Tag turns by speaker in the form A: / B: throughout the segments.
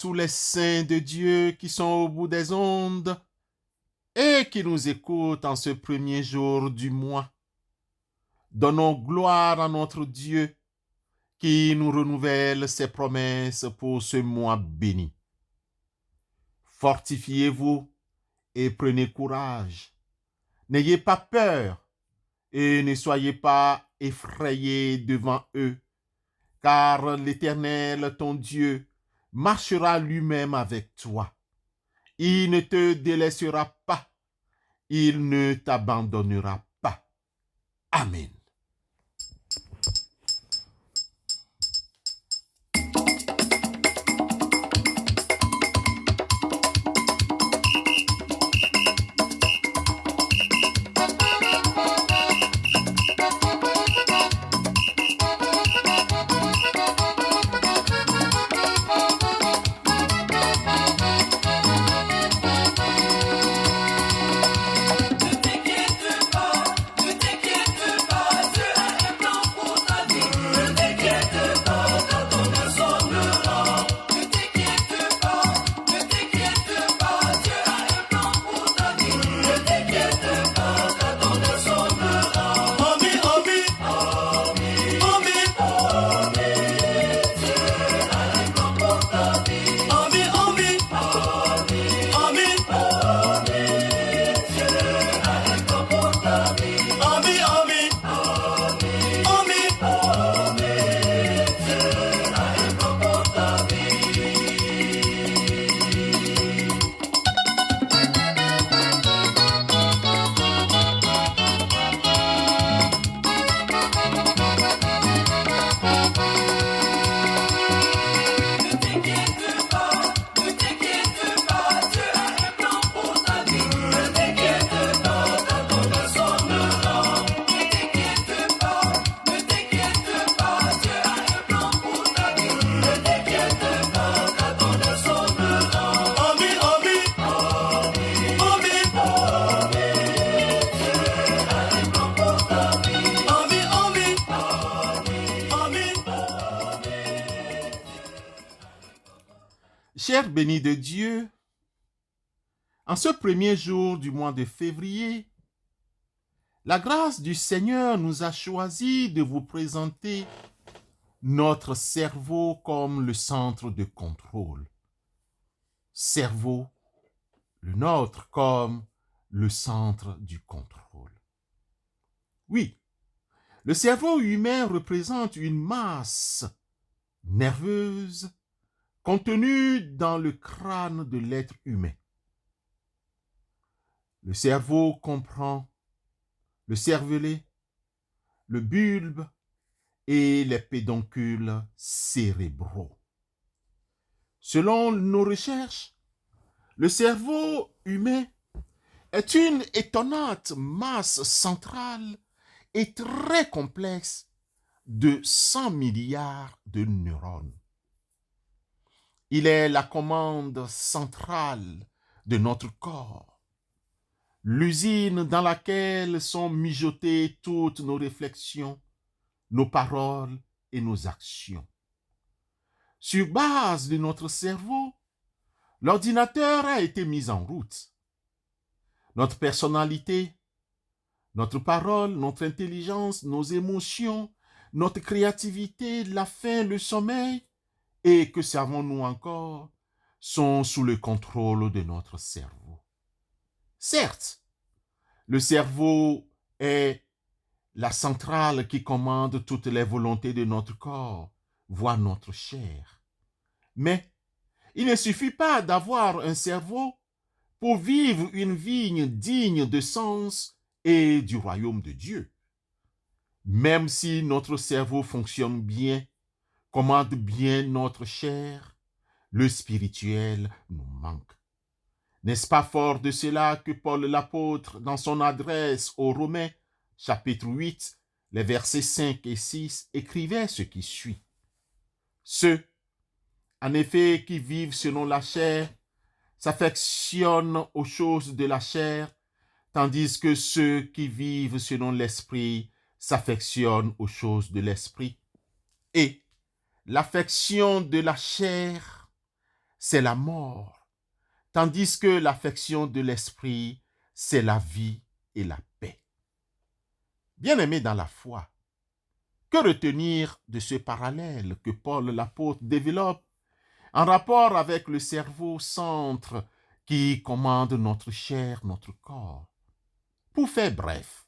A: tous les saints de Dieu qui sont au bout des ondes et qui nous écoutent en ce premier jour du mois. Donnons gloire à notre Dieu qui nous renouvelle ses promesses pour ce mois béni. Fortifiez-vous et prenez courage. N'ayez pas peur et ne soyez pas effrayés devant eux, car l'Éternel, ton Dieu, marchera lui-même avec toi. Il ne te délaissera pas, il ne t'abandonnera pas. Amen. Chers bénis de Dieu, en ce premier jour du mois de février, la grâce du Seigneur nous a choisi de vous présenter notre cerveau comme le centre de contrôle. Cerveau, le nôtre comme le centre du contrôle. Oui, le cerveau humain représente une masse nerveuse contenue dans le crâne de l'être humain. Le cerveau comprend le cervelet, le bulbe et les pédoncules cérébraux. Selon nos recherches, le cerveau humain est une étonnante masse centrale et très complexe de 100 milliards de neurones. Il est la commande centrale de notre corps, l'usine dans laquelle sont mijotées toutes nos réflexions, nos paroles et nos actions. Sur base de notre cerveau, l'ordinateur a été mis en route. Notre personnalité, notre parole, notre intelligence, nos émotions, notre créativité, la faim, le sommeil, et que savons-nous encore, sont sous le contrôle de notre cerveau. Certes, le cerveau est la centrale qui commande toutes les volontés de notre corps, voire notre chair. Mais il ne suffit pas d'avoir un cerveau pour vivre une vie digne de sens et du royaume de Dieu. Même si notre cerveau fonctionne bien, commande bien notre chair, le spirituel nous manque. N'est-ce pas fort de cela que Paul l'apôtre, dans son adresse aux Romains, chapitre 8, les versets 5 et 6, écrivait ce qui suit. Ceux, en effet, qui vivent selon la chair, s'affectionnent aux choses de la chair, tandis que ceux qui vivent selon l'esprit s'affectionnent aux choses de l'esprit. Et l'affection de la chair, c'est la mort, tandis que l'affection de l'esprit, c'est la vie et la paix. Bien-aimés dans la foi, que retenir de ce parallèle que Paul l'apôtre développe en rapport avec le cerveau centre qui commande notre chair, notre corps? Pour faire bref,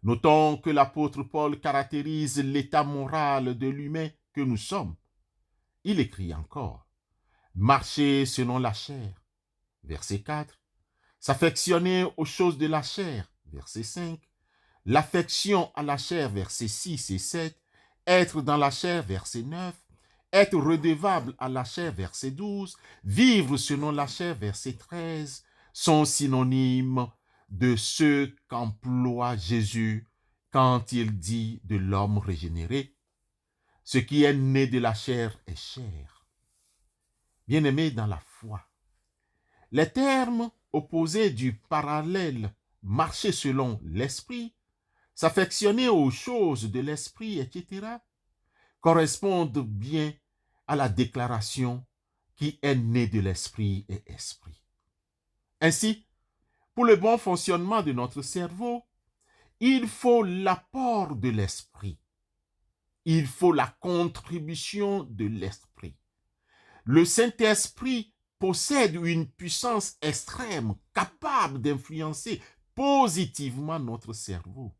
A: notons que l'apôtre Paul caractérise l'état moral de l'humain que nous sommes. Il écrit encore: marcher selon la chair, verset 4, s'affectionner aux choses de la chair, verset 5, l'affection à la chair, versets 6 et 7, être dans la chair, verset 9, être redevable à la chair, verset 12, vivre selon la chair, verset 13, sont synonymes de ce qu'emploie Jésus quand il dit de l'homme régénéré: ce qui est né de la chair est chair. Bien-aimés dans la foi, les termes opposés du parallèle marcher selon l'esprit, s'affectionner aux choses de l'esprit, etc., correspondent bien à la déclaration qui est née de l'esprit et esprit. Ainsi, pour le bon fonctionnement de notre cerveau, il faut l'apport de l'esprit. Il faut la contribution de l'esprit. Le Saint-Esprit possède une puissance extrême capable d'influencer positivement notre cerveau.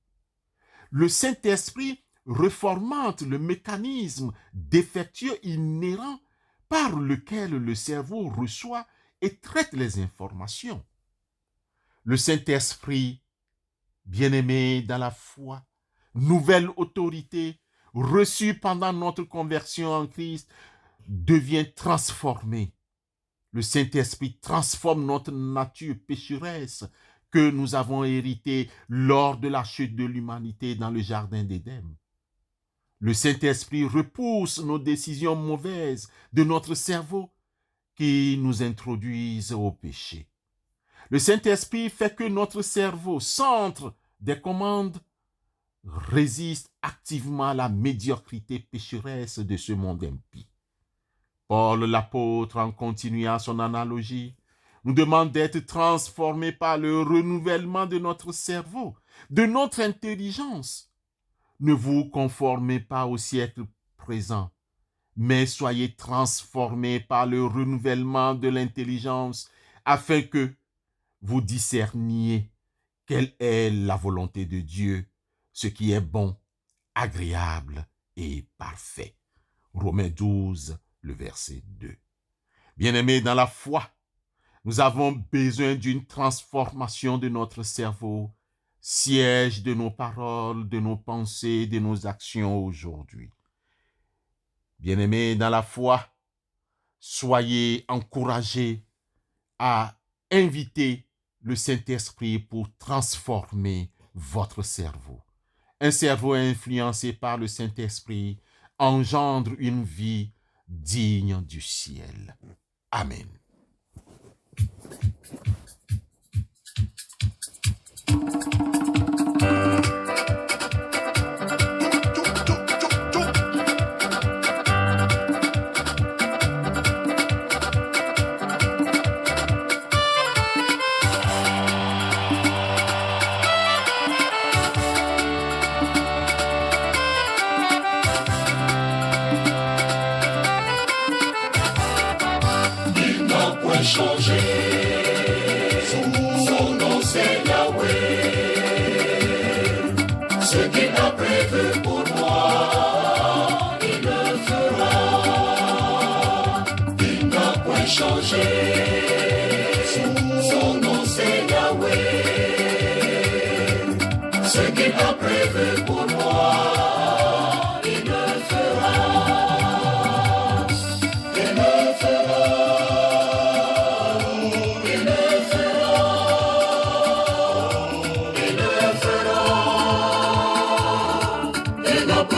A: Le Saint-Esprit reformante le mécanisme défectueux inhérent par lequel le cerveau reçoit et traite les informations. Le Saint-Esprit, bien-aimé dans la foi, nouvelle autorité reçue pendant notre conversion en Christ, devient transformé. Le Saint-Esprit transforme notre nature pécheresse que nous avons héritée lors de la chute de l'humanité dans le jardin d'Éden. Le Saint-Esprit repousse nos décisions mauvaises de notre cerveau qui nous introduisent au péché. Le Saint-Esprit fait que notre cerveau, centre des commandes, résiste activement à la médiocrité pécheresse de ce monde impie. Paul l'apôtre, en continuant son analogie, nous demande d'être transformés par le renouvellement de notre cerveau, de notre intelligence. Ne vous conformez pas au siècle présent, mais soyez transformés par le renouvellement de l'intelligence, afin que vous discerniez quelle est la volonté de Dieu, ce qui est bon, agréable et parfait. Romains 12, le verset 2. Bien-aimés dans la foi, nous avons besoin d'une transformation de notre cerveau, siège de nos paroles, de nos pensées, de nos actions aujourd'hui. Bien-aimés dans la foi, soyez encouragés à inviter le Saint-Esprit pour transformer votre cerveau. Un cerveau influencé par le Saint-Esprit engendre une vie digne du ciel. Amen.
B: Changer, son nom c'est Yahweh. Ce qu'il a prévu pour moi, il le fera. Il n'a point changé, son nom c'est Yahweh. Ce qu'il a prévu pour moi, il le fera. Il le fera.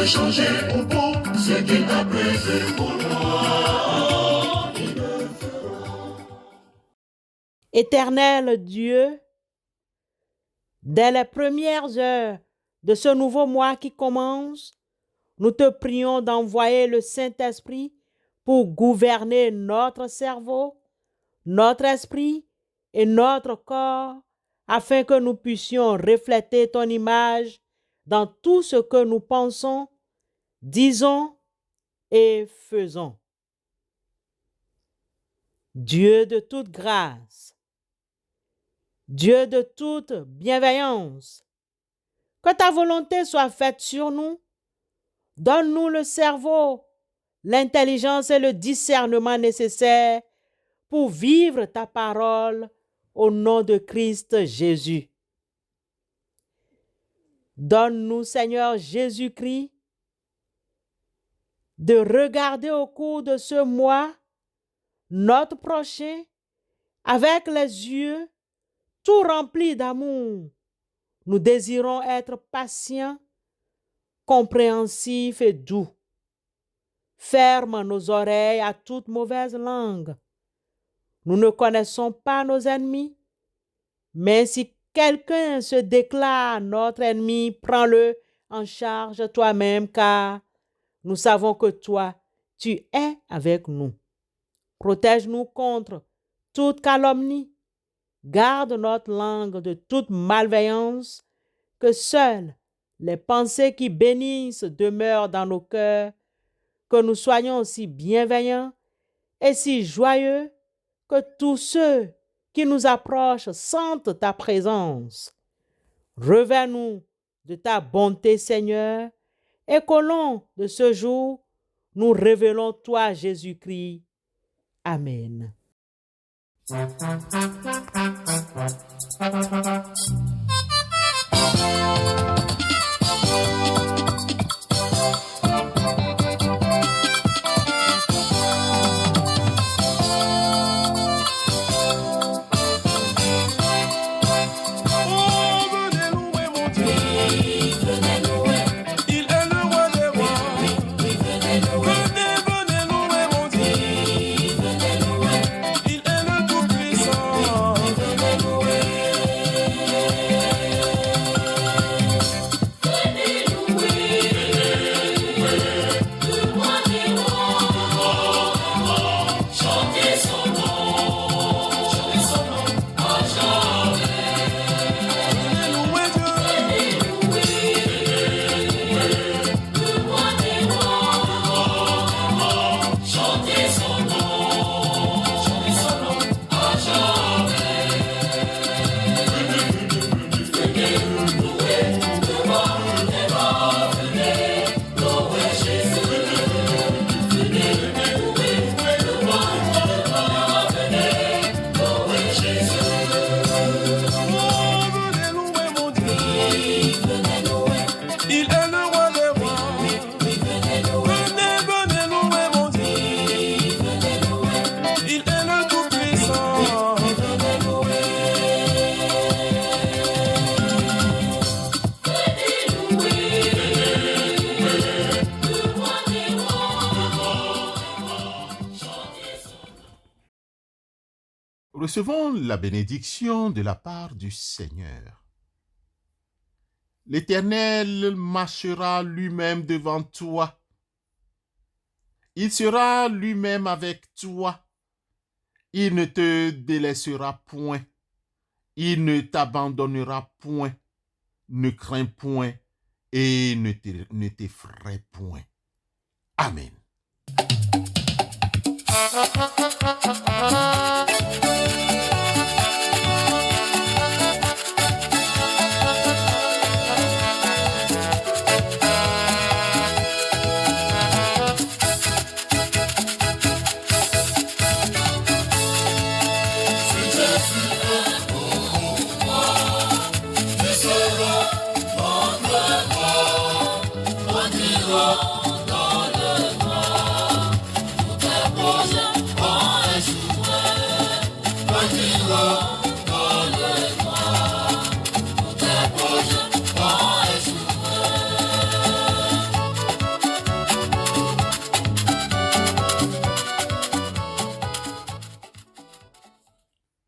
B: Changer au bon ce qu'il a prévu pour moi.
C: Éternel Dieu, dès les premières heures de ce nouveau mois qui commence, nous te prions d'envoyer le Saint-Esprit pour gouverner notre cerveau, notre esprit et notre corps, afin que nous puissions refléter ton image dans tout ce que nous pensons, disons et faisons. Dieu de toute grâce, Dieu de toute bienveillance, que ta volonté soit faite sur nous. Donne-nous le cerveau, l'intelligence et le discernement nécessaires pour vivre ta parole au nom de Christ Jésus. Donne-nous, Seigneur Jésus-Christ, de regarder au cours de ce mois notre prochain avec les yeux tout remplis d'amour. Nous désirons être patients, compréhensifs et doux. Ferme nos oreilles à toute mauvaise langue. Nous ne connaissons pas nos ennemis, mais si quelqu'un se déclare notre ennemi, prends-le en charge toi-même, car nous savons que toi, tu es avec nous. Protège-nous contre toute calomnie. Garde notre langue de toute malveillance, que seules les pensées qui bénissent demeurent dans nos cœurs, que nous soyons aussi bienveillants et si joyeux que tous ceux qui nous approchent sentent ta présence. Revers-nous de ta bonté, Seigneur, et qu'au long de ce jour, nous révélons toi, Jésus-Christ. Amen.
A: Recevons la bénédiction de la part du Seigneur. L'Éternel marchera lui-même devant toi. Il sera lui-même avec toi. Il ne te délaissera point. Il ne t'abandonnera point. Ne crains point et ne t'effraie point. Amen.
B: Dans le noir,